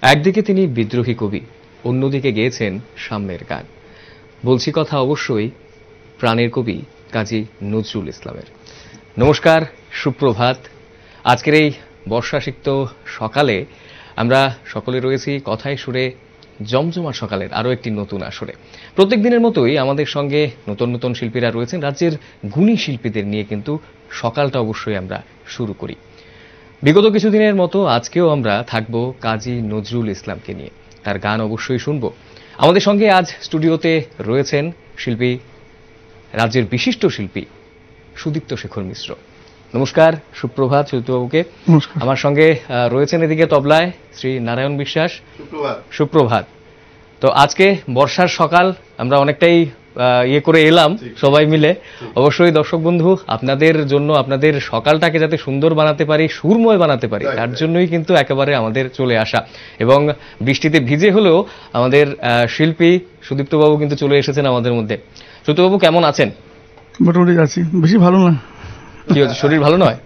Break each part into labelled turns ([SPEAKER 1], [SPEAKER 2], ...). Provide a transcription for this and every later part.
[SPEAKER 1] একদিকে তিনি বিদ্রোহী কবি, অন্যদিকে গেয়েছেন সাম্যের গান। বলছি কথা অবশ্যই প্রাণের কবি কাজী নজরুল ইসলামের। নমস্কার, সুপ্রভাত। আজকের এই বর্ষাসিক্ত সকালে আমরা সকলে রয়েছি কথায় সুরে জমজমার সকালের আরও একটি নতুন আসরে। প্রত্যেক দিনের মতোই আমাদের সঙ্গে নতুন নতুন শিল্পীরা রয়েছেন। রাজ্যের গুণী শিল্পীদের নিয়ে কিন্তু সকালটা অবশ্যই আমরা শুরু করি। বিগত কিছুদিনের মতো আজকেও আমরা থাকব কাজী নজরুল ইসলামকে নিয়ে, তার গান অবশ্যই শুনব। আমাদের সঙ্গে আজ স্টুডিওতে রয়েছেন শিল্পী, রাজ্যের বিশিষ্ট শিল্পী সুদীপ্ত শেখর মিশ্র। নমস্কার, সুপ্রভাত সুদীপ্তবাবুকে। আমার সঙ্গে রয়েছেন এদিকে তবলায় শ্রী নারায়ণ বিশ্বাস। সুপ্রভাত। তো আজকে বর্ষার সকাল, আমরা অনেকটাই করে এলাম সবাই মিলে। অবশ্যই দর্শক বন্ধু, আপনাদের জন্য আপনাদের সকালটাকে যাতে সুন্দর বানাতে পারি, সুরময় বানাতে পারি, তার জন্যই কিন্তু একেবারে আমাদের চলে আসা। এবং বৃষ্টিতে ভিজে হলেও আমাদের শিল্পী সুদীপ্তবাবু কিন্তু চলে এসেছেন আমাদের মধ্যে। সুদীপ্তবাবু কেমন আছেন?
[SPEAKER 2] মোটামুটি আছি, বেশি ভালো না।
[SPEAKER 1] কি হচ্ছে, শরীর ভালো নয়?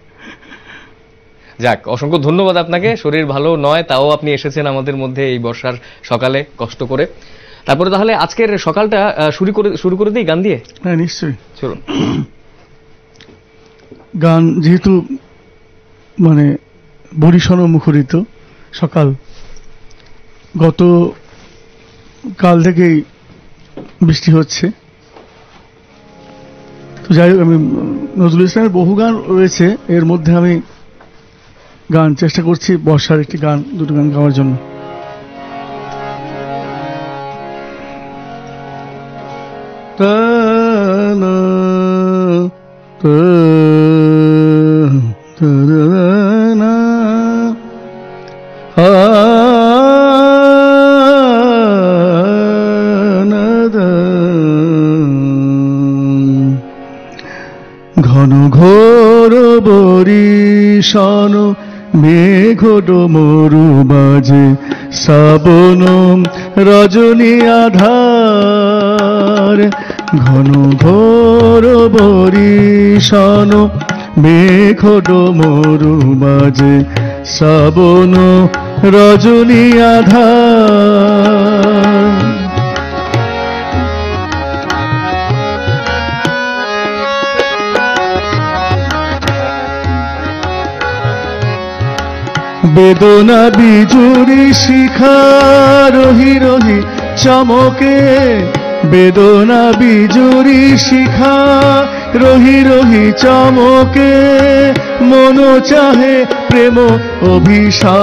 [SPEAKER 1] যাক, অসংখ্য ধন্যবাদ আপনাকে। শরীর ভালো নয় তাও আপনি এসেছেন আমাদের মধ্যে এই বর্ষার সকালে কষ্ট করে। তারপরে তাহলে আজকের সকালটা শুরু করে দিই গান দিয়ে।
[SPEAKER 2] হ্যাঁ, নিশ্চয়ই,
[SPEAKER 1] চলুন।
[SPEAKER 2] গান যেহেতু মানে বরিশন মুখরিত সকাল, গত কাল থেকেই বৃষ্টি হচ্ছে। তো যাই হোক, আমি নজরুল ইসলামের বহু গান রয়েছে, এর মধ্যে আমি গান চেষ্টা করছি বর্ষার একটি গান, দুটো গান গাওয়ার জন্য। ঘন ঘোর বরিশন মেঘ ডমরু বাজে, শ্রাবণ রজনী আধার। ঘন ঘোর বরিশন মেঘ ডমরু বাজে, শ্রাবণ রজনী আধার। বেদনা বিজুরি শিখা রহি রহি চমকে, বেদনা বিজুরি শিখা রহি রহি চমকে, মন চাহে প্রেম অভিসার,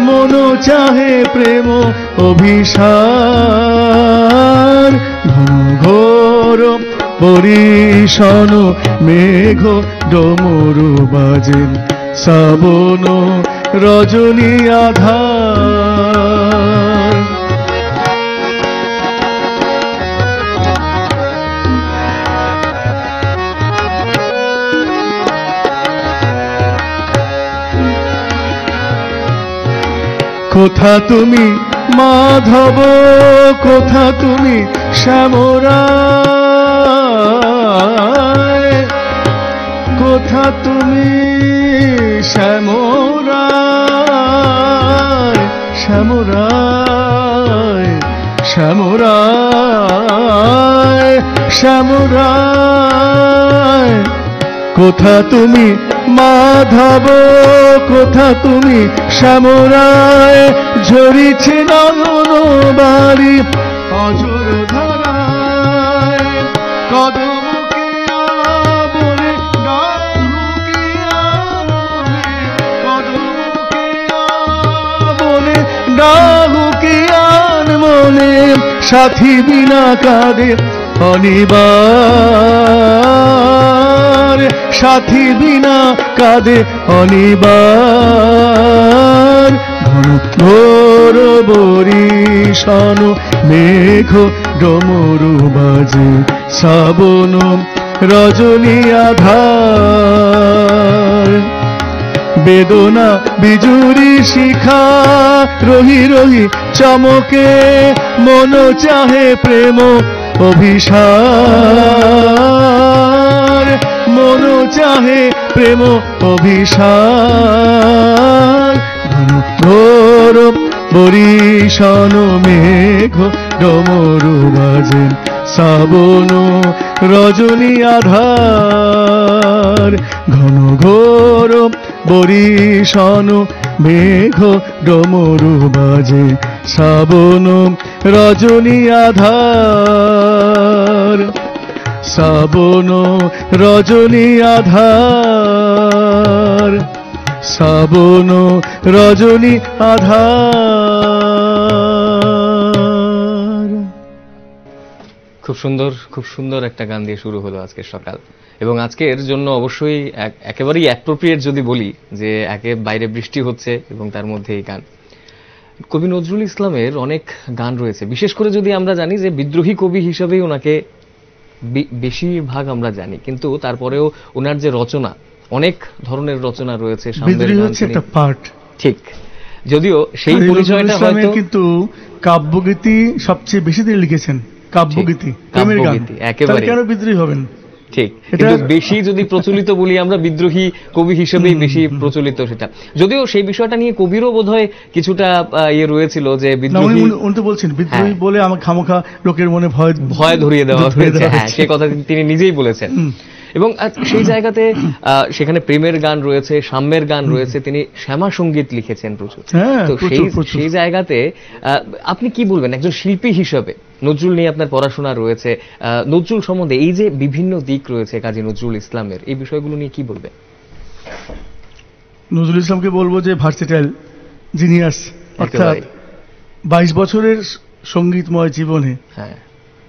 [SPEAKER 2] মন চাহে প্রেম অভিসার। ঘন ঘোর বরিশন মেঘ ডমরু বাজে, শ্রাবণ রজনী আধার। কোথা তুমি মাধব, কোথা তুমি শ্যামরা, কোথা তুমি শ্যামরায়, শ্যামরায়, শ্যামরায়, শ্যামরায়। কোথা তুমি মাধব, কোথা তুমি শ্যামরায়, ঝরিছে নয়ন বাড়ি অঝোর ধারায়। কদম ডাহুকিয়ান মনে, সাথী বিনা কাঁদে অনিবার, সাথী বিনা কাঁদে অনিবার। ঘন ঘোর বরিশন মেঘ ডমরু বাজে, শ্রাবণ রজনী আধার। বেদনা বিজুরি শিখা রহি রহি চমকে, মন চাহে প্রেম অভিসার, মন চাহে প্রেম অভিসার। বরিশান মেঘ ডমরু বাজে, শ্রাবণ রজনী আধার, ঘন ঘোর বরিশান মেঘ ডমরু বাজে, শ্রাবণ রজনী আধার, শ্রাবণ রজনী আধার, শ্রাবণ রজনী আধার।
[SPEAKER 1] খুব সুন্দর একটা গান দিয়ে শুরু হলো আজকের সকাল, এবং আজকের জন্য অবশ্যই একেবারেই অ্যাপ্রোপ্রিয়েট যদি বলি যে একে বাইরে বৃষ্টি হচ্ছে এবং তার মধ্যে এই গান। কবি নজরুল ইসলামের অনেক গান রয়েছে, বিশেষ করে যদি আমরা জানি যে বিদ্রোহী কবি হিসেবেই ওনাকে বেশিরভাগ আমরা জানি, কিন্তু তারপরেও ওনার যে রচনা, অনেক ধরনের রচনা রয়েছে।
[SPEAKER 2] একটা পার্ট
[SPEAKER 1] ঠিক, যদিও সেই পরিচয়টা হয়তো,
[SPEAKER 2] কিন্তু কাব্যগীতি সবচেয়ে বেশি তিনি লিখেছেন। কাব্যগীতি একেবারে, কেন বিদ্রোহী হবেন?
[SPEAKER 1] ঠিক, কিন্তু বেশি যদি প্রচলিত বলি আমরা, বিদ্রোহী কবি হিসেবেই বেশি প্রচলিত সেটা। যদিও সেই বিষয়টা নিয়ে কবিরও বোধহয় কিছুটা ইয়ে রয়েছিল যে বিদ্রোহী,
[SPEAKER 2] উনি তো বলছেন বিদ্রোহী বলে আমার খামোখা লোকের মনে ভয়
[SPEAKER 1] ধরিয়ে দেওয়া হয়েছে। হ্যাঁ, সে কথা তিনি নিজেই বলেছেন। এবং সেই জায়গাতে সেখানে প্রেমের গান রয়েছে, সাম্যের গান রয়েছে, তিনি শ্যামা সঙ্গীত লিখেছেন প্রচুর। তো সেই জায়গাতে আপনি কি বলবেন একজন শিল্পী হিসেবে? নজরুল নিয়ে আপনার পড়াশোনা রয়েছে, নজরুল সম্বন্ধে এই যে বিভিন্ন দিক রয়েছে কাজী নজরুল ইসলামের, এই বিষয়গুলো নিয়ে কি বলবেন?
[SPEAKER 2] নজরুল ইসলামকে বলবো যে ভার্সেটাইল জিনিয়াস, অর্থাৎ 22 বছরের সঙ্গীতময় জীবনে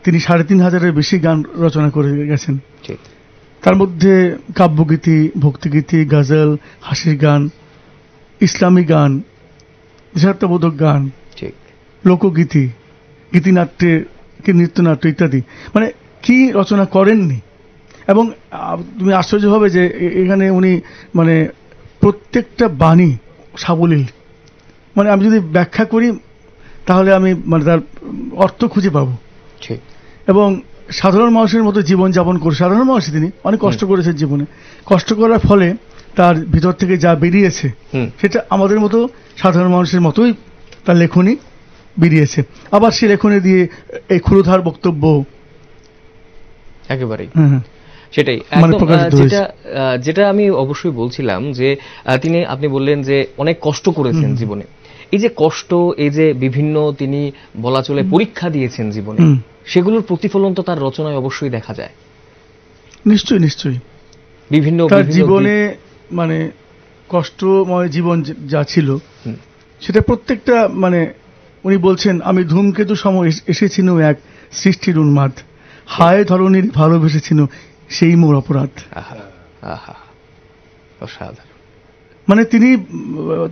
[SPEAKER 2] তিনি 3,500-এর বেশি গান রচনা করে গেছেন।
[SPEAKER 1] ঠিক,
[SPEAKER 2] তার মধ্যে কাব্যগীতি, ভক্তিগীতি, গজল, হাসির গান, ইসলামী গান, দেশাত্মবোধক গান,
[SPEAKER 1] ঠিক,
[SPEAKER 2] লোকগীতি, গীতিনাট্যে, নৃত্যনাট্য ইত্যাদি, মানে কি রচনা করেননি। এবং তুমি আশ্চর্য হবে যে এখানে উনি মানে প্রত্যেকটা বাণী সাবলীল, মানে আমি যদি ব্যাখ্যা করি তাহলে আমি মানে তার অর্থ খুঁজে পাবো।
[SPEAKER 1] ঠিক,
[SPEAKER 2] এবং সাধারণ মানুষের মতো জীবন যাপন করে, সাধারণ মানুষ তিনি অনেক কষ্ট করেছেন জীবনে, কষ্ট করার ফলে তার ভিতর থেকে যা বেরিয়েছে সেটা আমাদের মতো সাধারণ মানুষের মতোই তার লেখনী বেরিয়েছে। আবার সে লেখনী দিয়ে এই ক্ষুরধার বক্তব্য
[SPEAKER 1] একেবারেই সেটাই, যেটা আমি অবশ্যই বলছিলাম যে আপনি বললেন যে অনেক কষ্ট করেছেন জীবনে। এই যে কষ্ট, এই যে বিভিন্ন তিনি বলা চলে পরীক্ষা দিয়েছেন জীবনে, সেগুলোর প্রতিফলন তো তার রচনায় অবশ্যই দেখা যায়।
[SPEAKER 2] নিশ্চয়ই নিশ্চয়ই, বিভিন্ন জীবনে মানে কষ্টময় জীবন যা ছিল সেটা প্রত্যেকটা, মানে উনি বলছেন, আমি ধূমকেতু সম এসেছিল এক সৃষ্টির উন্মাদ, হায় ধরনীর ভালোবেসেছিল সেই মোর অপরাধ। মানে তিনি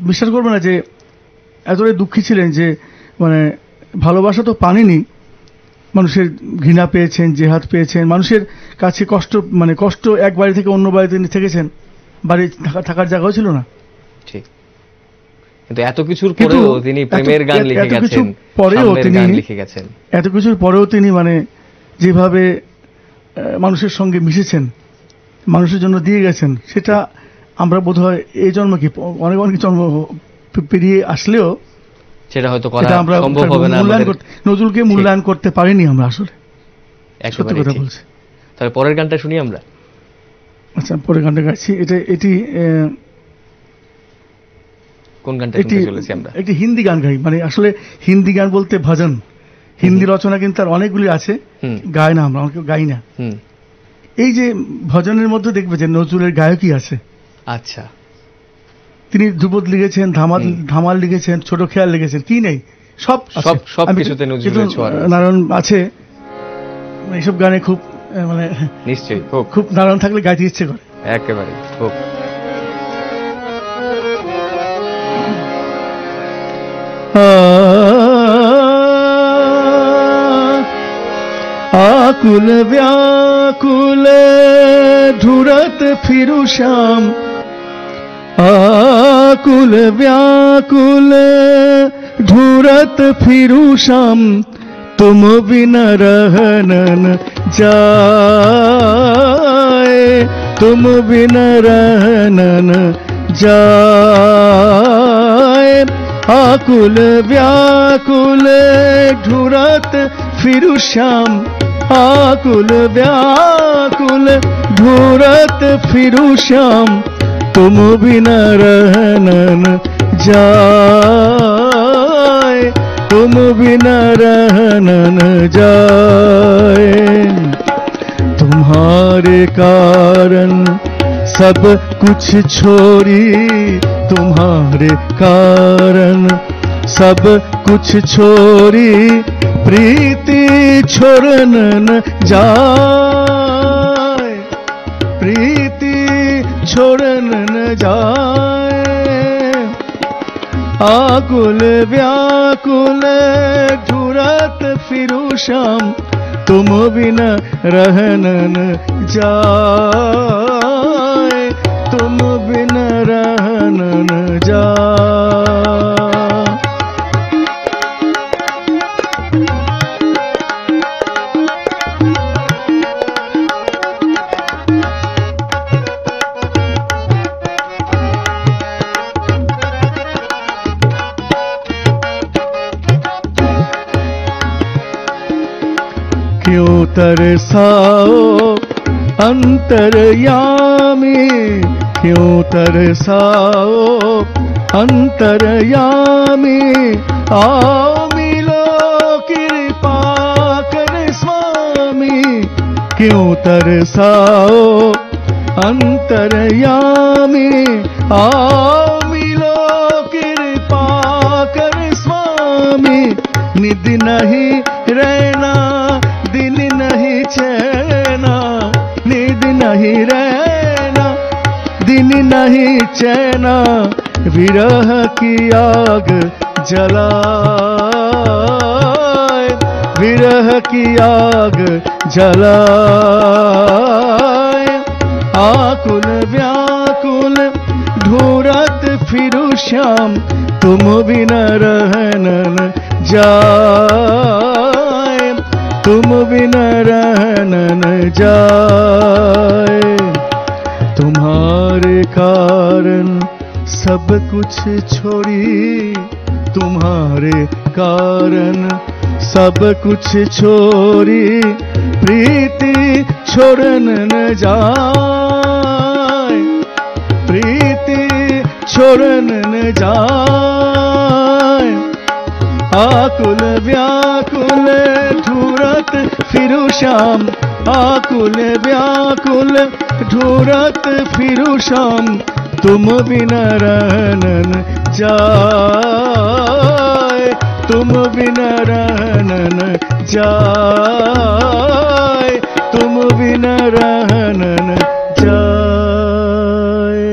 [SPEAKER 2] বিশ্বাস করবেন না যে এতটাই দুঃখী ছিলেন যে মানে ভালোবাসা তো পাননি, মানুষের ঘৃণা পেয়েছেন, জেহাদ পেয়েছেন, মানুষের কাছে কষ্ট, মানে কষ্ট এক বাড়ি থেকে অন্য বাড়িতে থেকেছেন, বাড়ি থাকার জায়গাও ছিল না। ঠিক,
[SPEAKER 1] কিন্তু এত কিছুর পরেও তিনি প্রেমের গান লিখে গেছেন,
[SPEAKER 2] এত কিছুর পরেও তিনি মানে যেভাবে মানুষের সঙ্গে মিশেছেন, মানুষের জন্য দিয়ে গেছেন, সেটা আমরা বোধহয় এই জন্ম কি অনেক অনেক জন্ম পেরিয়ে আসলেও
[SPEAKER 1] সেটা হয়তো করা সম্ভব হবে না।
[SPEAKER 2] নজরুলকে মূল্যায়ন করতে পারিনি আমরা আসলে, সত্যি কথা বলছি।
[SPEAKER 1] তাহলে পরের গানটা শুনি আমরা।
[SPEAKER 2] আচ্ছা, পরের গানটা গাইছি। এটি
[SPEAKER 1] কোন গানটা শুনতে চলেছি আমরা?
[SPEAKER 2] একটি হিন্দি গান গাই, মানে আসলে হিন্দি গান বলতে ভজন, হিন্দি রচনা কিন্তু তার অনেকগুলি আছে, গায় না আমরা, কেউ গাই না। এই যে ভজনের মধ্যে দেখবে যে নজরুলের গায়কই আছে।
[SPEAKER 1] আচ্ছা,
[SPEAKER 2] তিনি ধ্রুপদ লিখেছেন, ধামাল লিখেছেন, ছোট খেয়াল লিখেছেন, কি নেই সব
[SPEAKER 1] কিছুতে নজরুলের ছোঁয়া
[SPEAKER 2] নারায়ণ আছে। এইসব গানে খুব মানে
[SPEAKER 1] নিশ্চয়ই
[SPEAKER 2] খুব নারায়ণ থাকলে গাইতে ইচ্ছে করে
[SPEAKER 1] একেবারে। খুব
[SPEAKER 2] आकुल व्याकुल धुरत फिरू श्याम, आकुल व्याकुल धुरत फिरू श्याम, तुम बिना रहन जाए, तुम बिना रहन जाए, आकुल व्याकुल ढूंढत फिरू श्याम, आकुल व्याकुल ढूंढत फिरू श्याम, तुम बिना रहन जाए, तुम बिना रहन जाए। तुम्हारे कारण सब कुछ छोड़ी, तुम्हारे कारण सब कुछ छोड़ी, प्रीति छोड़न न जाए, प्रीति छोड़न न जाए। आकुल व्याकुल ढूंढत फिरू श्याम, तुम बिना रहन न जाए, तुम बिना रहन न जाए। क्यों तरसाओ अंतर्यामी, क्यों तरसाओ अंतर्यामी, आओ मिलो कृपा कर स्वामी। क्यों तरसाओ अंतर्यामी, आओ मिलो कृपा कर स्वामी। निद नहीं रहना दिन नहीं चैना, नींद नहीं रहना दिन नहीं चैना, विरह की आग जलाए, विरह की आग जलाए। आकुल व्याकुल ढूंढत फिरू श्याम, तुम बिना रहन न जाए, तुम बिना रहन न जाए। तुम्हारे कारण सब कुछ छोड़ी, तुम्हारे कारण सब कुछ छोड़ी, प्रीति छोड़न न जाए, प्रीति छोड़न न जाए। आकुल व्याकुल ढूंढत फिरू श्याम, आकुल व्याकुल ढूंढत फिरू श्याम, तुम बिना रहन न जाए, तुम बिना रहन न जाए, तुम बिना रहन न जाए।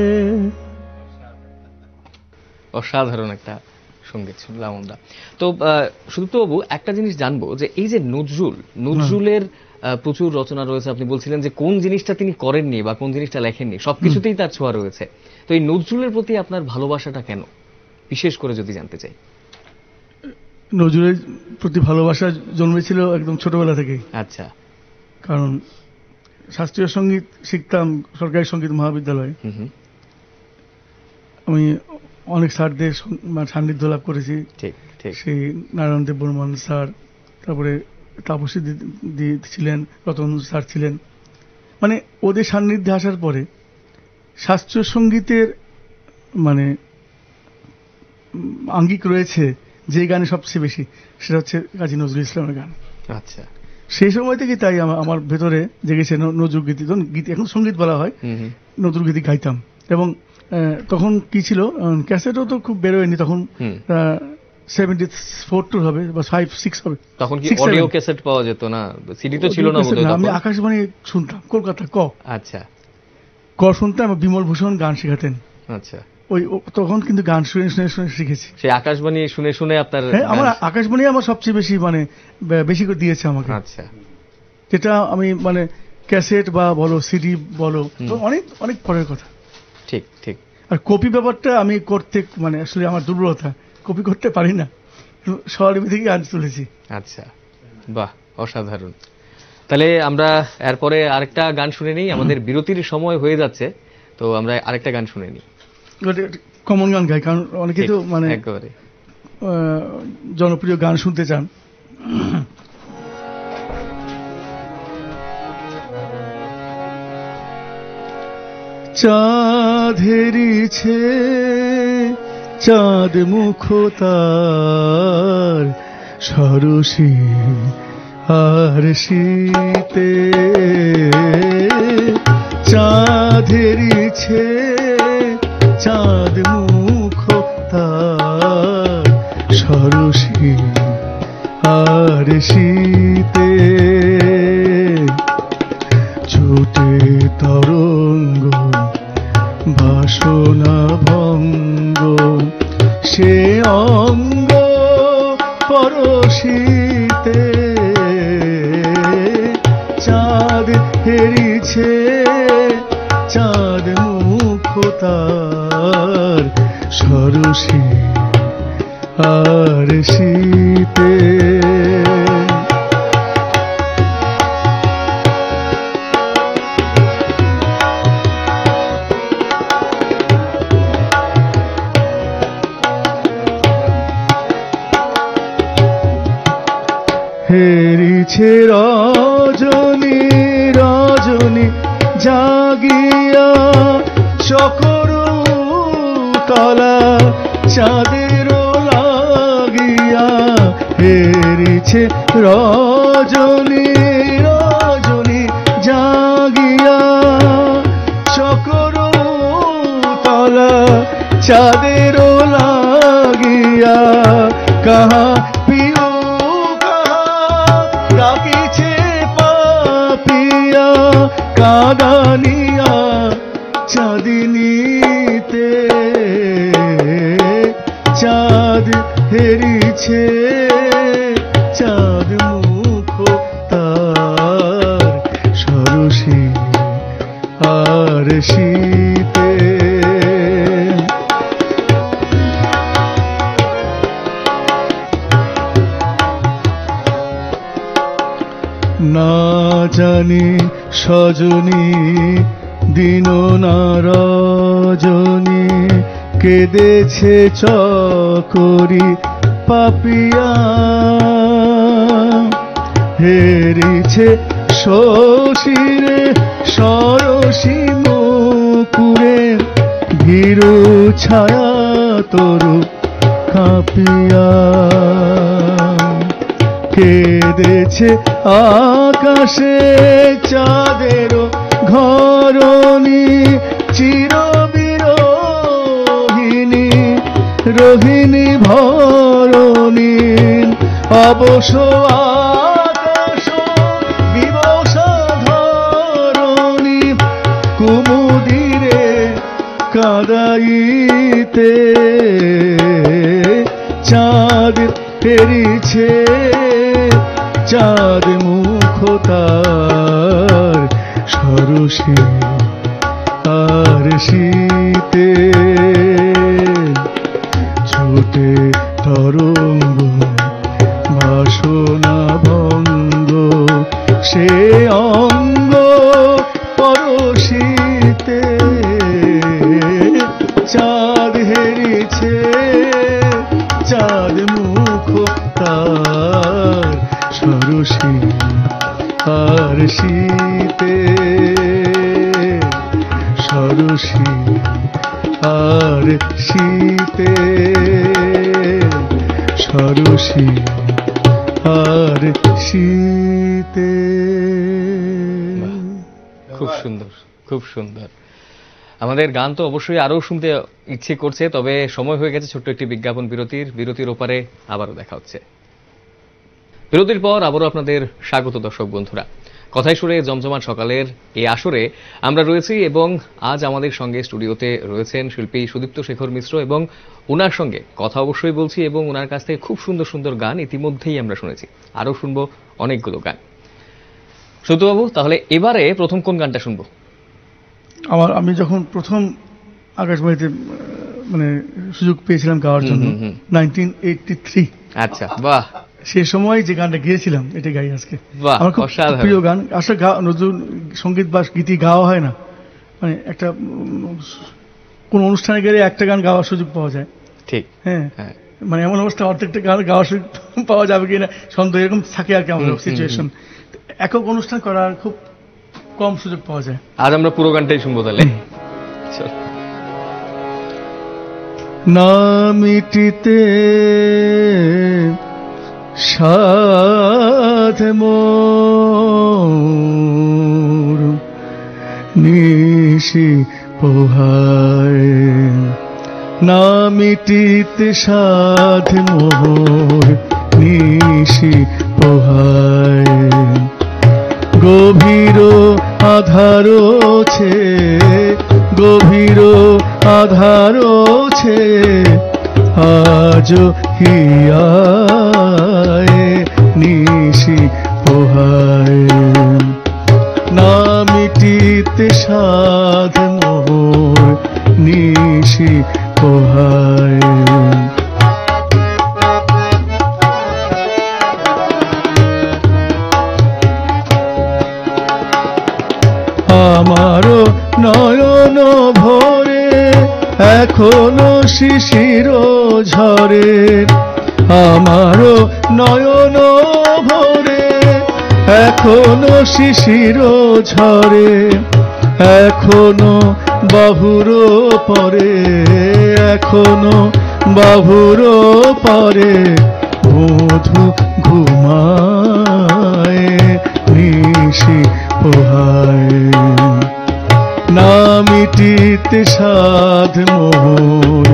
[SPEAKER 1] অসাধারণ একটা সঙ্গীত শুনলাম আমরা। তো সুদীপ্তবাবু, একটা জিনিস জানবো যে এই যে নজরুলের প্রচুর রচনা রয়েছে, আপনি বলছিলেন যে কোন জিনিসটা তিনি করেননি বা কোন জিনিসটা লেখেননি, সবকিছুতেই তার ছোঁয়া রয়েছে। তো এই নজরুলের প্রতি আপনার ভালোবাসাটা কেন, বিশেষ করে যদি জানতে চাই?
[SPEAKER 2] নজরুলের প্রতি ভালোবাসা জন্মেছিল একদম ছোটবেলা থেকেই।
[SPEAKER 1] আচ্ছা।
[SPEAKER 2] কারণ শাস্ত্রীয় সঙ্গীত শিখতাম সরকারি সঙ্গীত মহাবিদ্যালয়ে। আমি অনেক স্যারদের সান্নিধ্য লাভ করেছি।
[SPEAKER 1] ঠিক ঠিক।
[SPEAKER 2] সেই নারায়ণ দেব বর্মন স্যার, তারপরে তাপসী দিদি ছিলেন, রতন স্যার ছিলেন। মানে ওদের সান্নিধ্যে আসার পরে শাস্ত্রীয় সঙ্গীতের মানে আঙ্গিক রয়েছে যে গানে সবচেয়ে বেশি, সেটা হচ্ছে কাজী নজরুল ইসলামের গান।
[SPEAKER 1] আচ্ছা।
[SPEAKER 2] সেই সময় থেকে তাই আমার ভেতরে জেগেছে নজরুল গীতি। গীতি এখন সঙ্গীত বলা হয়, নজরুল গীতি গাইতাম। এবং তখন কি ছিল, ক্যাসেটও তো খুব বেরোয়নি তখন, 74 হবে বা 5-6 হবে।
[SPEAKER 1] তখন কি অডিও ক্যাসেট পাওয়া যেত না, সিডি তো ছিল না বোধহয়।
[SPEAKER 2] আমি আকাশবাণী শুনতাম, কলকাতা ক।
[SPEAKER 1] আচ্ছা।
[SPEAKER 2] ক শুনতাম, বিমল ভূষণ গান শেখাতেন।
[SPEAKER 1] আচ্ছা।
[SPEAKER 2] ওই তখন কিন্তু গান শুনে শুনে শুনে শিখেছি।
[SPEAKER 1] সেই আকাশবাণী শুনে শুনে আপনার?
[SPEAKER 2] হ্যাঁ, আমার আকাশবাণী আমার সবচেয়ে বেশি মানে বেশি করে দিয়েছে আমাকে।
[SPEAKER 1] আচ্ছা।
[SPEAKER 2] যেটা আমি মানে ক্যাসেট বা বলো সিডি বলো, অনেক অনেক পরের কথা।
[SPEAKER 1] ঠিক ঠিক।
[SPEAKER 2] আর কপি ব্যাপারটা আমি করতে মানে আসলে আমার দুর্বলতা, কপি করতে পারি না, স্বরলিপি থেকে গান তুলেছি।
[SPEAKER 1] আচ্ছা, বাহ, অসাধারণ। তাহলে আমরা এরপরে আরেকটা গান শুনে নিই, আমাদের বিরতির সময় হয়ে যাচ্ছে, তো আমরা আরেকটা গান শুনে নিই।
[SPEAKER 2] কমন গান গাই, কারণ অনেকে তো মানে
[SPEAKER 1] একেবারে
[SPEAKER 2] জনপ্রিয় গান শুনতে চান, চাঁদেরিছে চাঁদ মুখ তার সরসী আর শীতে, চাঁদেরিছে চাঁদ মুখ তার সরসী আর শীতে, ছুটে তরঙ্গ বাসনা ভঙ্গ সে অঙ্গ পরশিতে, চাঁদ হেরিছে চাঁদ মুখ তার সরসী আর শীতে। হেরিছে রজনী রজনী জাগিয়া চকর তলা চাঁদের লাগিয়া, হেরিছে রজনী রজনী জাগিয়া চকর তলা চাঁদের লাগিয়া, কাহা পিও ডাকিছে পাপিয়া কাদানিয়া চাঁদিনীতে, চাঁদ হেরিছে চাঁদ মুখ তার সরসী আর শীতে। না জানি সজনী দিন না রজনী কেঁদেছে চকরি পাপিয়া, হেরিছে শশীরে সরসী মুকুরে ভীরু ছায়া তরু কাঁপিয়া, কেঁদেছে আকাশে চাঁদের ঘরণী চিরবিরোহিণী রোহিণী ভরণী, অবশ আকাশ বিবশা ধরণী কুমুদিরে কাদাইতে, চাঁদ হেরিছে চাঁদ মুখ তার সরসী আর শীতে, ছুটে তরঙ্গ বাসনা ভঙ্গ সে অঙ্গ পরশিতে, চাঁদ হেরিছে চাঁদ মুখ তার সরসী আর শীতে, সরসী আর শীতে, সরসী আর শীতে।
[SPEAKER 1] খুব সুন্দর, খুব সুন্দর। আমাদের গান তো অবশ্যই আরো শুনতে ইচ্ছে করছে, তবে সময় হয়ে গেছে ছোট্ট একটি বিজ্ঞাপন বিরতির ওপারে আবারও দেখা হচ্ছে। বিরতির পর আবারও আপনাদের স্বাগত দর্শক বন্ধুরা। কথায় সুরে জমজমাট সকালের এই আসরে আমরা রয়েছি এবং আজ আমাদের সঙ্গে স্টুডিওতে রয়েছেন শিল্পী সুদীপ্ত শেখর মিশ্র, এবং ওনার সঙ্গে কথা অবশ্যই বলছি এবং ওনার কাছ থেকে খুব সুন্দর সুন্দর গান ইতিমধ্যেই আমরা শুনেছি, আরো শুনবো অনেকগুলো গান। সুদীপ্তবাবু, তাহলে এবারে প্রথম কোন গানটা শুনবো?
[SPEAKER 2] আমি যখন প্রথম আকাশবাণীতে মানে সুযোগ পেয়েছিলাম গাওয়ার জন্য 1983।
[SPEAKER 1] আচ্ছা, বাহ।
[SPEAKER 2] সে সময় যে গানটা গিয়েছিলাম এটা গাই আজকে।
[SPEAKER 1] আমার খুব
[SPEAKER 2] প্রিয় গান। আসলে নতুন সঙ্গীত বা গীতি গাওয়া হয় না, মানে একটা কোন অনুষ্ঠানে গেলে একটা গান গাওয়ার সুযোগ পাওয়া যায়।
[SPEAKER 1] ঠিক,
[SPEAKER 2] হ্যাঁ, মানে এমন অবস্থা অর্ধেকটা গান গাওয়া পাওয়া যাবে কিনা সন্দেহ, এরকম থাকে আর কি আমাদের সিচুয়েশন। একক অনুষ্ঠান করার খুব কম সুযোগ পাওয়া যায়।
[SPEAKER 1] আজ আমরা পুরো গানটাই শুনবো তাহলে। চল।
[SPEAKER 2] না মিটিতে সাধ মোর নিশি পোহায়, না মিটিতে সাধ মোর নিশি পোহায়, গভীর আধার ছে, গভীর আধার ছে আজ হিয়ায় নিশি পোহায়, না মিটিতে সাধ মোর নিশি পোহায়। আমারও নয়ন ভরে এখনো শিশির ঝরে, আমারও নয়ন ভরে এখনো শিশির ঝরে, এখনো বাহুর পরে, এখনো বাহুর পরে বধূ ঘুমায় নিশি পোহায়, না মিটিতে সাধ মোর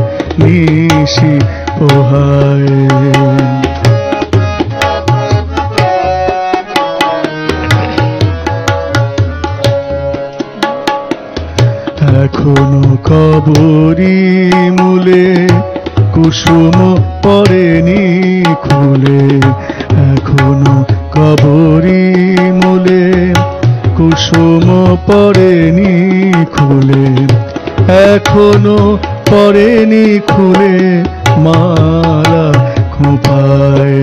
[SPEAKER 2] নিশি পোহায়। এখনো কবরি মূলে কুসুম পরেনি খুলে, এখনো কবরি মূলে কুসুম পরেনি খুলে, এখনো পরেনি খুলে মালা খোঁপায়,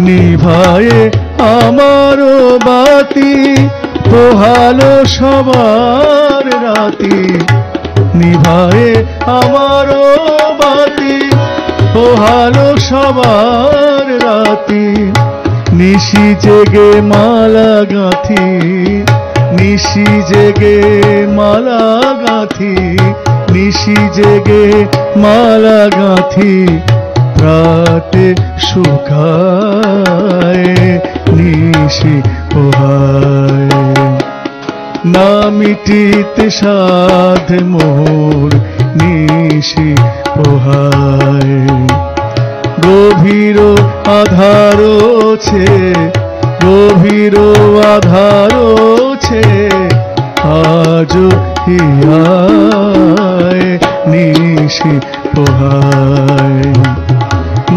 [SPEAKER 2] নিভায়ে আমারও বাতি পোহালো সবার রাতি, নিভায়ে আমারও বাতি পোহালো সবার রাতি, নিশি জেগে মালা গাঁথি, নিশি জেগে মালা গাঁথি, নিশি জেগে মালা গাঁথি রাতে শুকায় নিশি পোহায়, না মিটিতে সাধ মোর নিশি পোহায়, গভীর আধার ছে, গভীর আধার ছে আজ হিয়ায় নিশি পোহায়,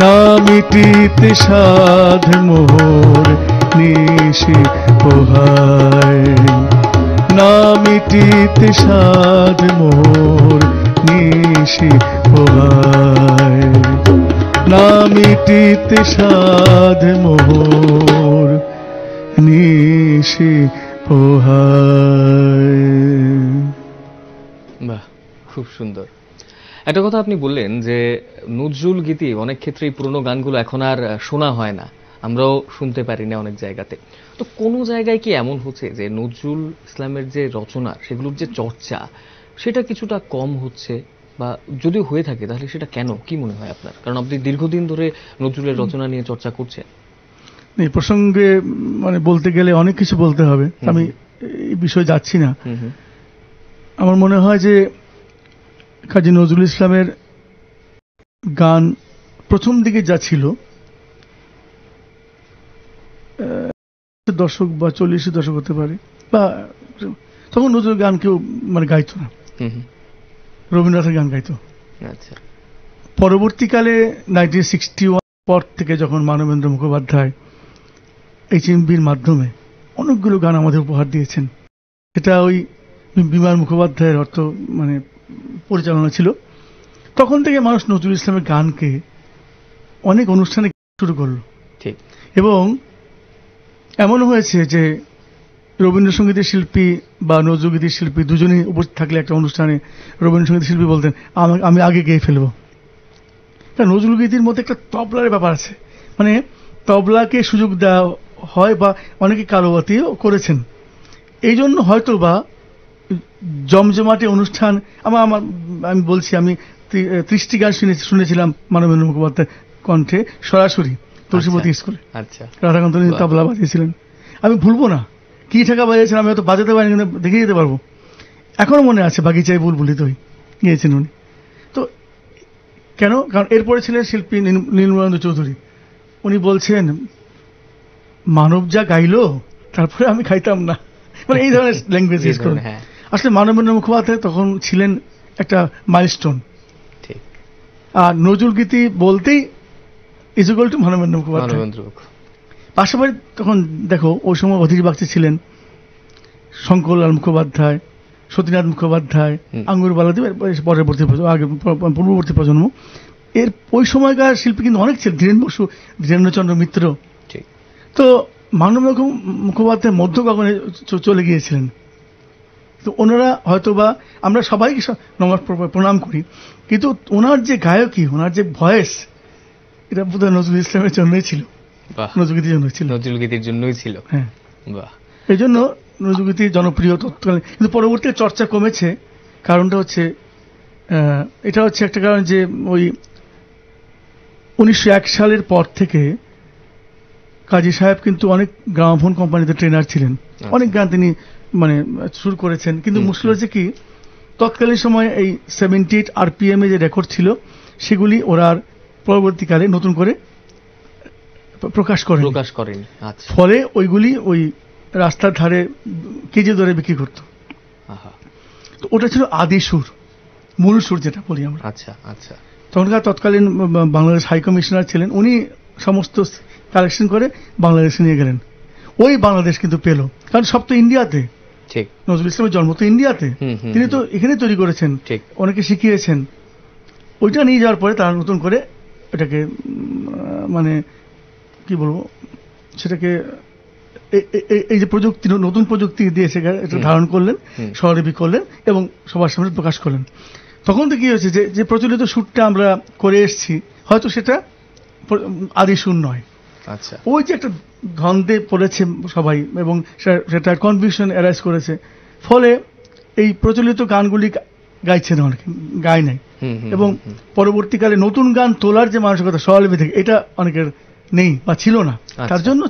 [SPEAKER 2] না মিটিতে সাধ মোর নিশি পোহায়, না মিটিতে সাধ মোর নিশি পোহায়, না মিটিতে সাধ মোর নিশি পোহায়।
[SPEAKER 1] বাহ, খুব সুন্দর। একটা কথা আপনি বললেন যে নজরুল গীতি অনেক ক্ষেত্রেই পুরনো গানগুলো এখন আর শোনা হয় না, আমরাও শুনতে পারি না অনেক জায়গাতে। তো কোনো জায়গায় কি এমন হচ্ছে যে নজরুল ইসলামের যে রচনা সেগুলোর যে চর্চা সেটা কিছুটা কম হচ্ছে, বা যদি হয়ে থাকে তাহলে সেটা কেন, কি মনে হয় আপনার? কারণ আপনি দীর্ঘদিন ধরে নজরুলের রচনা নিয়ে চর্চা করছেন।
[SPEAKER 2] এই প্রসঙ্গে মানে বলতে গেলে অনেক কিছু বলতে হবে, আমি এই বিষয়ে যাচ্ছি না। আমার মনে হয় যে কাজী নজরুল ইসলামের গান প্রথম দিকে যা ছিল, দশক বা 40 দশক হতে পারে, বা তখন নজরুল গান কেউ মানে গাইতো না, রবীন্দ্রনাথের গান গাইতো।
[SPEAKER 1] আচ্ছা,
[SPEAKER 2] পরবর্তীকালে 1961 পর থেকে যখন মানবেন্দ্র মুখোপাধ্যায় HMV-র মাধ্যমে অনেকগুলো গান আমাদের উপহার দিয়েছেন, এটা ওই বিমান মুখোপাধ্যায়ের অর্থ মানে পরিচালনা ছিল, তখন থেকে মানুষ নজরুল ইসলামের গানকে অনেক অনুষ্ঠানে শুরু করলো।
[SPEAKER 1] ঠিক। এবং
[SPEAKER 2] এমন হয়েছে যে রবীন্দ্রসঙ্গীতের শিল্পী বা নজরুলগীতির শিল্পী দুজনেই উপস্থিত থাকলে একটা অনুষ্ঠানে রবীন্দ্রসঙ্গীতের শিল্পী বলতেন আমি আগে গেয়ে ফেলবো, নজরুল গীতির মধ্যে একটা তবলার ব্যাপার আছে, মানে তবলাকে সুযোগ দেওয়া হয় বা অনেকে কারবাতিও করেছেন। এই জন্য হয়তো বা জমজমাটে অনুষ্ঠান আমি বলছি, আমি 30টি গান শুনেছিলাম মানবেন্দ্র মুখোপাধ্যায় কণ্ঠে সরাসরি তুলসীবতী স্কুলে।
[SPEAKER 1] আচ্ছা,
[SPEAKER 2] রাধাকান্ত তবলা বাজিয়েছিলেন, আমি ভুলবো না। কি ঠাকা বাজিয়েছিলেন আমি হয়তো বাজাতে পারিনি, কিন্তু দেখে যেতে পারবো। এখনো মনে আছে বাগিচায় বুলবুলি তো গিয়েছেন উনি। তো কেন? কারণ এরপরে ছিলেন শিল্পী নীলমণি চৌধুরী। উনি বলছেন মানব যা গাইলো তারপরে আমি খাইতাম না, মানে এই ধরনের ল্যাঙ্গুয়েজ ইউজ করেন। আসলে মানবেন্দ্র মুখোপাধ্যায় তখন ছিলেন একটা মাইলস্টোন।
[SPEAKER 1] ঠিক।
[SPEAKER 2] আর নজরুল গীতি বলতেই is equal to Manabendra Mukhopadhyay. পাশাপাশি তখন দেখো ওই সময় অধীর বাগচি ছিলেন, শঙ্করলাল মুখোপাধ্যায়, সতীনাথ মুখোপাধ্যায়, আঙ্গুর বালাদেব, পরবর্তী পূর্ববর্তী প্রজন্ম। এর ওই সময়কার শিল্পী কিন্তু অনেক ছিলেন, ধীরেন বসু, ধীরেন্দ্রচন্দ্র মিত্র। তো মানবেন্দ্র মুখোপাধ্যায় মধ্য গগনে চলে গিয়েছিলেন। তো ওনারা হয়তোবা আমরা সবাইকে প্রণাম করি, কিন্তু ওনার যে গায়কী, ওনার যে ভয়েস, এটা বোধহয় নজরুল ইসলামের জন্যই ছিল, নজরুল গীতির জন্যই ছিল। হ্যাঁ, এই জন্য নজরুল গীতি জনপ্রিয় তৎকালীন। কিন্তু পরবর্তীতে চর্চা কমেছে। কারণটা হচ্ছে এটা হচ্ছে একটা কারণ যে ওই 1901 সালের পর থেকে কাজী সাহেব কিন্তু অনেক গ্রামোফোন কোম্পানিতে ট্রেনার ছিলেন, অনেক গান তিনি মানে শুরু করেছেন। কিন্তু মুশকিল হচ্ছে কি, তৎকালীন সময় এই 78 RPM যে রেকর্ড ছিল সেগুলি ওরা পরবর্তীকালে নতুন করে প্রকাশ করেন। ফলে ওইগুলি ওই রাস্তার ধারে কেজি দরে বিক্রি করত। তো ওটা ছিল আদি সুর, মূল সুর যেটা বলি আমরা। তখনকার তৎকালীন বাংলাদেশ হাই কমিশনার ছিলেন, উনি সমস্ত কালেকশন করে বাংলাদেশে নিয়ে গেলেন। ওই বাংলাদেশ কিন্তু পেল, কারণ সব তো ইন্ডিয়াতে। নজরুল ইসলামের জন্ম তো ইন্ডিয়াতে, তিনি তো এখানে তৈরি করেছেন, অনেকে শিখিয়েছেন। ওইটা নিয়ে যাওয়ার পরে তারা নতুন করে এটাকে মানে কি বলবো, সেটাকে এই যে প্রযুক্তি, নতুন প্রযুক্তি দিয়ে এটা ধারণ করলেন, স্বরলিপি করলেন এবং সবার সামনে প্রকাশ করলেন। তখন তো কি হয়েছে, যে প্রচলিত সুরটা আমরা করে এসেছি হয়তো সেটা আদি সুর নয়। ওই যে একটা ধন্দে পড়েছে সবাই এবং সেটা কনফিউশন অ্যারাইজ করেছে। ফলে এই প্রচলিত গানগুলি গাইছে না, অনেকে গায় নাই। এবং পরবর্তীকালে নতুন গান তোলার যে মানসিকতা স্বরলিপি থেকে, এটা অনেকের নেই বা ছিল না, তার জন্য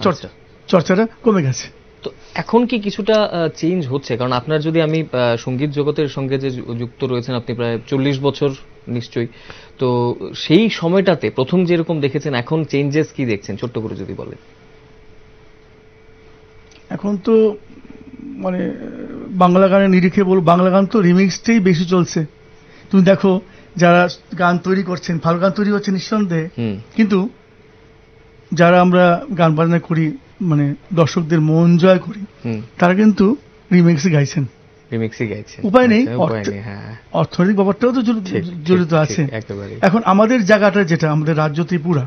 [SPEAKER 2] চর্চাটা কমে গেছে।
[SPEAKER 1] তো এখন কি কিছুটা চেঞ্জ হচ্ছে? কারণ আপনার যদি আমি সঙ্গীত জগতের সঙ্গে যে যুক্ত রয়েছেন আপনি প্রায় 40 বছর নিশ্চয়ই, তো সেই সময়টাতে প্রথম যেরকম দেখেছেন, এখন চেঞ্জেস কি দেখছেন ছোট্ট করে যদি বলেন।
[SPEAKER 2] এখন তো মানে বাংলা গানের নিরিখে বল, বাংলা গান তো রিমিক্সটাই বেশি চলছে। তুমি দেখো যারা গান তৈরি করছেন, ভালো গান তৈরি হচ্ছে নিঃসন্দেহে, কিন্তু যারা আমরা গান বাজনা করি, মানে দর্শকদের মন জয় করি, তারা কিন্তু রিমিক্সই গাইছেন। উপায় নেই, অর্থনৈতিক ব্যাপারটাও তো জড়িত আছে। এখন আমাদের জায়গাটা যেটা, আমাদের রাজ্য ত্রিপুরা,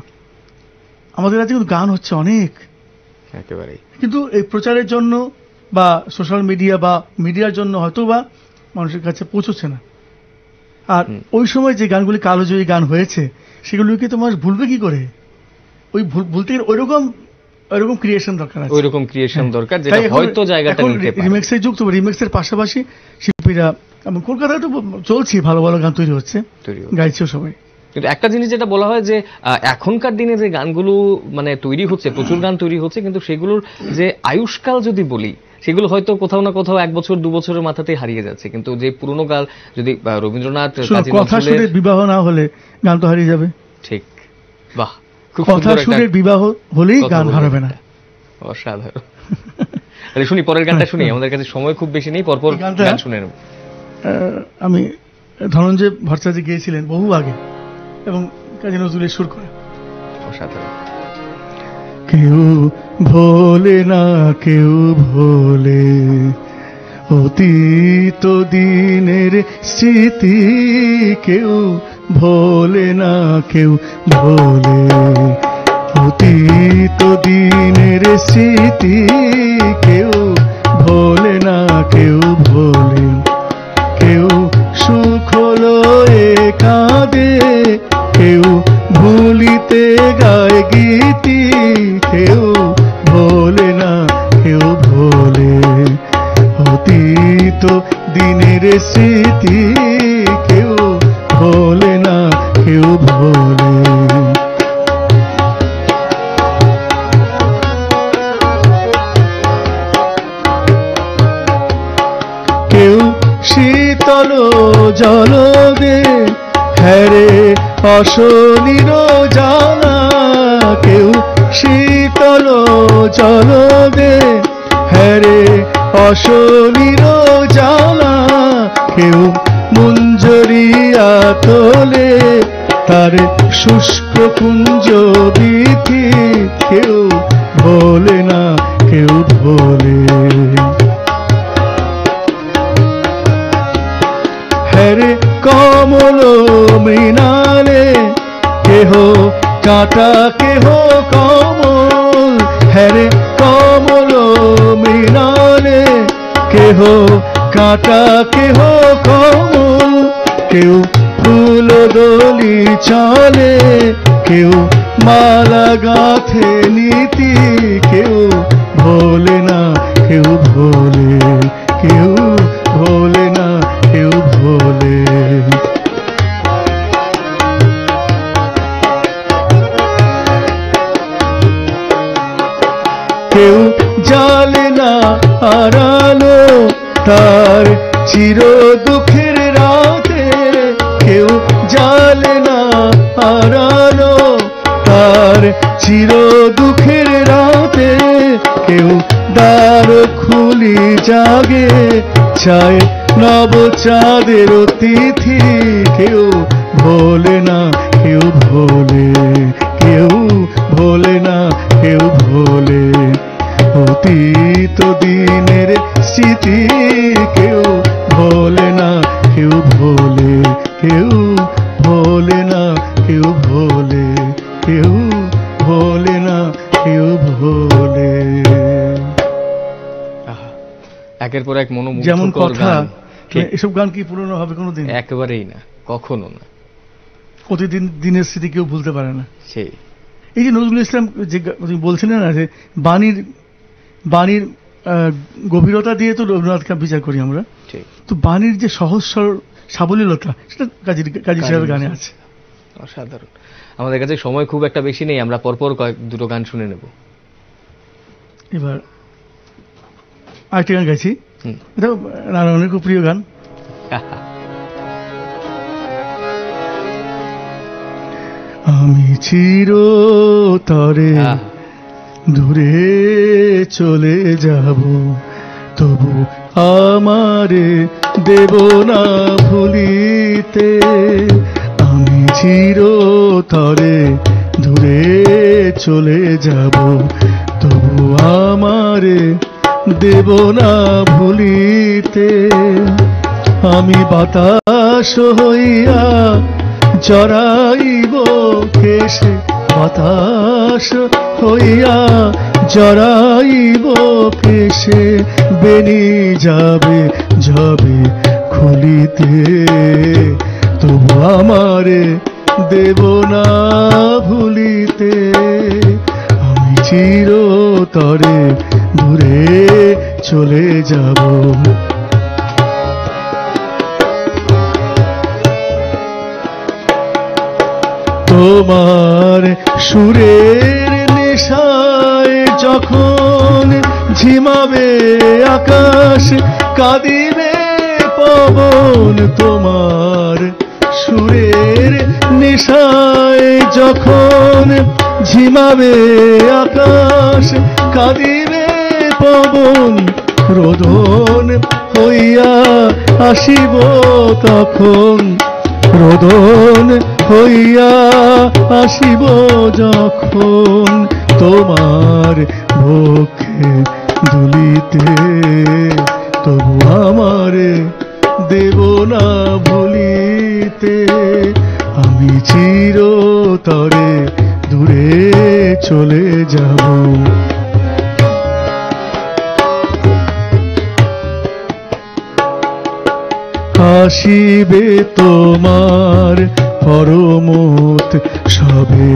[SPEAKER 2] আমাদের রাজ্যে কিন্তু গান হচ্ছে অনেক, কিন্তু এই প্রচারের জন্য বা সোশ্যাল মিডিয়া বা মিডিয়ার জন্য হয়তো বা মানুষের কাছে পৌঁছচ্ছে না। আর ওই সময় যে গানগুলি কালোজয়ী গান হয়েছে, সেগুলোকে তোমার ভুলবে কি করে? ওই ভুলতে গেলে ওইরকম ক্রিয়েশন দরকার আছে, ওইরকম ক্রিয়েশন দরকার, যেটা হয়তো জায়গাটা নিতে পারে। রিমিক্সে যুক্ত, রিমিক্সের পাশাপাশি শিল্পীরা, কলকাতায় তো চলছে, ভালো ভালো গান তৈরি হচ্ছে, গাইছেও সবাই।
[SPEAKER 1] কিন্তু একটা জিনিস যেটা বলা হয় যে এখনকার দিনে যে গানগুলো মানে তৈরি হচ্ছে, প্রচুর গান তৈরি হচ্ছে, কিন্তু সেগুলোর যে আয়ুষ্কাল যদি বলি, সেগুলো হয়তো কোথাও না কোথাও 1 বছর 2 বছরের মাথাতেই হারিয়ে যাচ্ছে। কিন্তু যে পুরনো গান, যদি রবীন্দ্রনাথ,
[SPEAKER 2] কথা শুনে বিবাহ না হলে গান তো হারিয়ে যাবে।
[SPEAKER 1] ঠিক, বাহ,
[SPEAKER 2] কথা শুনে বিবাহ হলেই গান হারাবে না।
[SPEAKER 1] অসাধারণ। তাহলে শুনি পরের গানটা শুনি, আমাদের কাছে সময় খুব বেশি নেই, পরপর গান শুনে নেব।
[SPEAKER 2] আমি ধনঞ্জয় ভট্টাচার্য গিয়েছিলেন বহু আগে এবং কাজী নজরুলের সুর করে।
[SPEAKER 1] অসাধারণ।
[SPEAKER 2] কেউ ভোলে না, কেউ ভোলে অতীত দিনের স্মৃতি, কেউ ভোলে না, কেউ ভোলে অতীত দিনের স্মৃতি, কেউ ভোলে না, কেউ ভোলে। কেউ সুখ লয়ে কাঁদে, কেউ গীতে গায় গীতি, কেউ ভোলে না কেউ ভোলে অতীত দিনের স্মৃতি, কেউ ভোলে না কেউ ভোলে। কেউ শীতল জল দে হ্যারে অশনির জ্বালা, কেউ শীতল জল দে হ্যারে অশনির জ্বালা, কেউ মুঞ্জরিয়া তোলে তার শুষ্ক কুঞ্জ বিথি, কেউ ভোলে না কেউ ভোলে। হ্যারে কমল মৃণালে কেহ কাঁটা কেহ কমল, হ্যারে কমল মৃণালে কেহ কাঁটা কেহ কমল, কেউ ফুল দলি চলে কেউ মালা গাঁথে নীতি, কেউ ভোলে না কেউ ভোলে, কেউ ভোলে না কেউ ভোলে। কেউ জালে না আড়ালো তার চির দুঃখের রাতে, কেউ জালে না আড়ালো তার চির দুঃখের রাতে, কেউ দ্বার খুলি জাগে চায় নব চাঁদের অতিথি, কেউ ভোলে না কেউ ভোলে, কেউ ভোলে না কেউ ভোলে অতীত দিনের স্মৃতি, কেউ ভোলে না কেউ ভোলে, কেউ ভোলে না কেউ ভোলে, কেউ ভোলে না কেউ ভোলে।
[SPEAKER 1] একের পর এক
[SPEAKER 2] যেমন কথা,
[SPEAKER 1] গান।
[SPEAKER 2] এসব গান কি পুরনো হবে কোনোদিন?
[SPEAKER 1] একেবারেই না, কখনো না।
[SPEAKER 2] প্রতিদিন দিনের স্মৃতি কেউ ভুলতে পারে না।
[SPEAKER 1] সেই
[SPEAKER 2] এই যে নজরুল ইসলাম যে বলছিলেন না যে বাণীর গভীরতা দিয়ে তো রবীন্দ্রনাথকে বিচার করি আমরা, তো বাণীর যে সহজ সরল সাবলীলতা সেটা কাজী সাহেবের গানে আছে।
[SPEAKER 1] অসাধারণ। আমাদের কাছে সময় খুব একটা বেশি নেই, আমরা পরপর দুটো গান শুনে নেব।
[SPEAKER 2] এবার আরেকটা গান গাইছি, এটা নারায়ণের খুব প্রিয় গান। আমি চিরতরে দূরে চলে যাব, তবু আমারে দেব না ভুলিতে। আমি চিরতরে দূরে চলে যাব, তবু আমারে দেব না ভুলিতে। আমি বাতাস হইয়া জড়াইব কেশে, বাতাস হইয়া জড়াইব কেশে, বেনি যাবে যাবে খুলিতে, তবু আমারে দেব না ভুলিতে। আমি চিরতরে দূরে চলে যাব। তোমার সুরের নেশায় যখন ঝিমাবে আকাশ, কাঁদিবে পবন। তোমার সুরের নেশায় যখন ঝিমাবে আকাশ, কাঁদিবে পবন। রোদন হইয়া আসিব তখন, রোদন হইয়া আসিব যখন, তোমার বক্ষে দুলিতে, তবু আমারে দেব না ভুলিতে। আমি চিরতরে দূরে চলে যাব। আসিবে তোমার পরমত সবে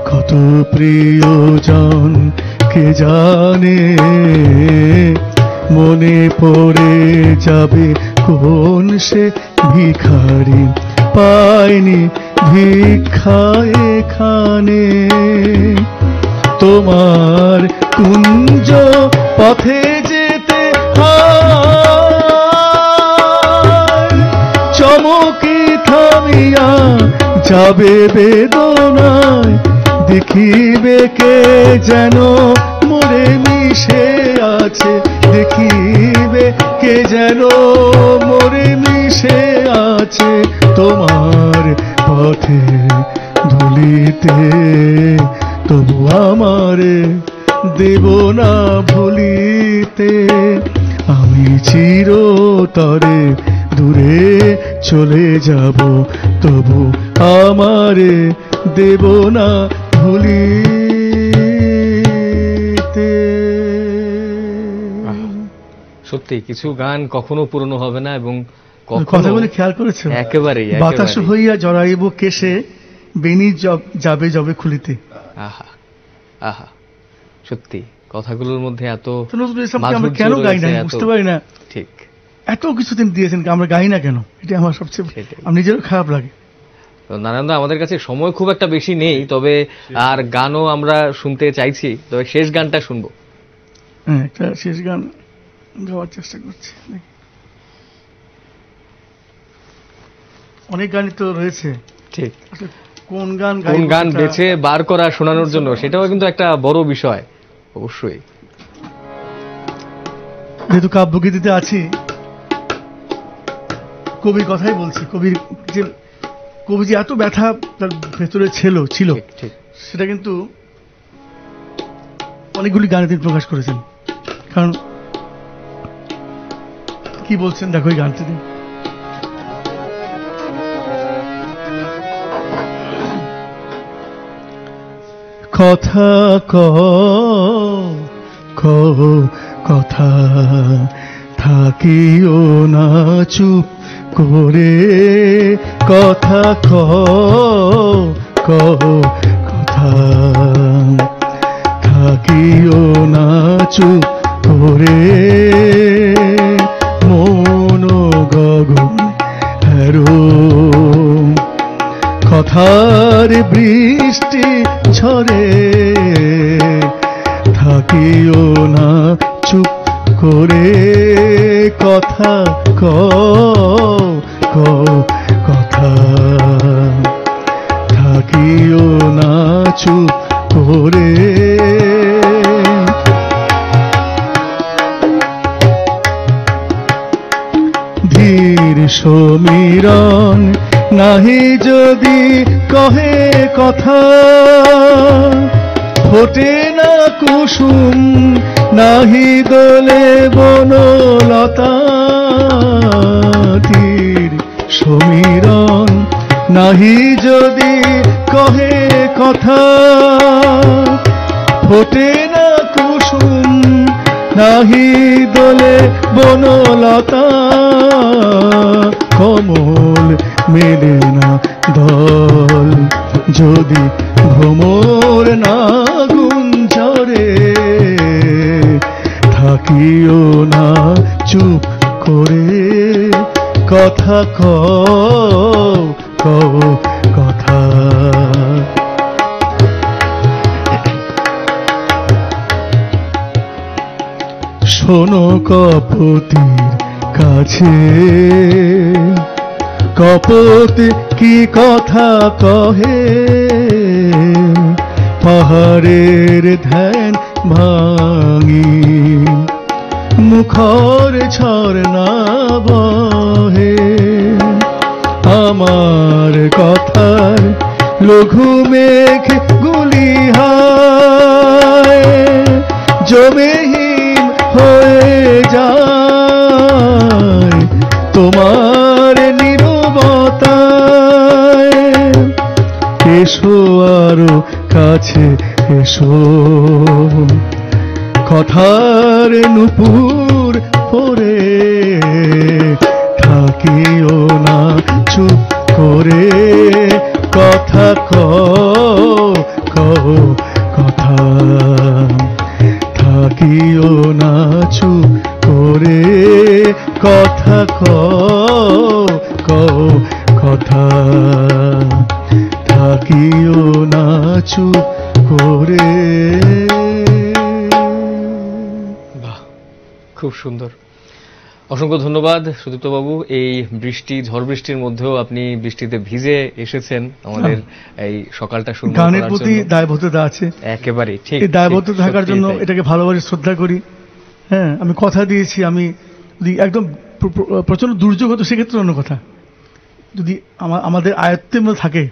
[SPEAKER 2] কত প্রিয়জন কে জানে, মনে পড়ে যাবে কোন সে ভিখারি পায়নি ভিক্ষা এখানে। তোমার কুঞ্জ পথে যেতে হয়, চমকি থামিয়া যাবে বেদনায়, দেখিবে কে যেন মোরে মিশে আছে, দেখিবে কে যেন মোরে মিশে আছে। তোমার পথে ধুলিতে তবু আমারে দেব না ভুলিতে, আমি চিরতরে দূরে চলে যাব, তবু আমারে দেব না ভুলিতে।
[SPEAKER 1] সত্যি কিছু গান কখনো পুরনো হবে না, এবং
[SPEAKER 2] কথাগুলি খেয়াল করেছো?
[SPEAKER 1] একেবারেই।
[SPEAKER 2] বাতাস হইয়া জড়াইব কেশে, বেনি যাবে যবে খুলিতে।
[SPEAKER 1] আহা আহা, সত্যি কথাগুলোর মধ্যে এত
[SPEAKER 2] আমরা কেন গাই না বুঝতে পারি না।
[SPEAKER 1] ঠিক,
[SPEAKER 2] এত কিছুদিন দিয়েছেন, আমরা গাই না কেন, এটা আমার সবচেয়ে নিজেরও খারাপ লাগে।
[SPEAKER 1] নারায়ণদা, আমাদের কাছে সময় খুব একটা বেশি নেই, তবে আর গানও আমরা শুনতে চাইছি, তবে শেষ গানটা শুনবো।
[SPEAKER 2] হ্যাঁ, একটা শেষ গান গাওয়ার চেষ্টা করছি। অনেক গানই তো রয়েছে,
[SPEAKER 1] ঠিক,
[SPEAKER 2] কোন গান
[SPEAKER 1] বেছে বার করা শোনানোর জন্য, সেটাও কিন্তু একটা বড় বিষয়। অবশ্যই,
[SPEAKER 2] যেহেতু কাব্যগীতিতে আছি, কবির কথাই বলছি। কবি যে এত ব্যথা তার ভেতরে ছিল, সেটা কিন্তু অনেকগুলি গানে তিনি প্রকাশ করেছেন। কারণ কি বলছেন দেখো এই গানটি। কথা কথা থাকিও না চুপ করে, কথা কথা থাকিও না চুপ করে, মন গগন হেরো কথার বৃষ্টি ঝরে, থাকিও না চুপ করে, কথা কথা থাকিও না চুপ করে। ধীর সমীরণ নাহি যদি কহে কথা, ফোটে না কুসুম নাহি দোলে বনলতা। ধীর সমীরণ নাহি যদি কহে কথা, ফোটে না কুসুম নাহি দোলে বনলতা। কমল মেলে না দল যদি ভ্রমর না গুঞ্জরে, থাকিও না চুপ করে, কথা কথা। শোনো কপতির কাছে, কপত কি কথা কহে, পাহাড়ের ধ্যান ভাঙি মুখর ঝরনা বহে। আমার কথার লঘু মেঘ গুলি হয়, জমেহীন হয়ে যায় তোমার নীরবতায়। এসো আরো কাছে এসো, কথার নুপুর পরে, থাকিও না চুপ করে, কথা কও কথা, থাকিও না চুপ করে, কথা কও কথা, থাকিও না চুপ করে।
[SPEAKER 1] বাহ, খুব সুন্দর। অসংখ্য ধন্যবাদ সুদীপ্ত বাবু। এই বৃষ্টি, ঝড় বৃষ্টির মধ্যেও আপনি বৃষ্টিতে ভিজে এসেছেন আমাদের এই সকালটা শুরু করার জন্য।
[SPEAKER 2] গানের প্রতি দায়বদ্ধতা আছে,
[SPEAKER 1] একেবারেই ঠিক।
[SPEAKER 2] এই দায়বদ্ধতা থাকার জন্য এটাকে ভালোবাসি, শ্রদ্ধা করি। হ্যাঁ, আমি কথা দিয়েছি, আমি যদি একদম প্রচন্ড দুর্যোগ হতো সেক্ষেত্রে অন্য কথা, যদি আমাদের আয়ত্তের মধ্যে থাকে,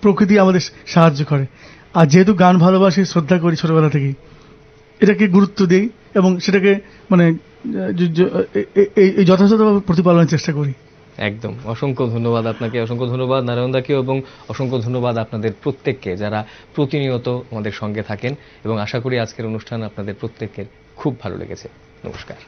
[SPEAKER 2] প্রকৃতি আমাদের সাহায্য করে। আর যেহেতু গান ভালোবাসি, শ্রদ্ধা করি ছোটবেলা থেকেই, এটাকে গুরুত্ব দেই এবং সেটাকে মানে এই যথাযথভাবে প্রতিপালনের চেষ্টা করি।
[SPEAKER 1] একদম। অসংখ্য ধন্যবাদ আপনাকে, অসংখ্য ধন্যবাদ নারায়ণদাকেও, এবং অসংখ্য ধন্যবাদ আপনাদের প্রত্যেককে যারা প্রতিনিয়ত আমাদের সঙ্গে থাকেন, এবং আশা করি আজকের অনুষ্ঠান আপনাদের প্রত্যেকের খুব ভালো লেগেছে। নমস্কার।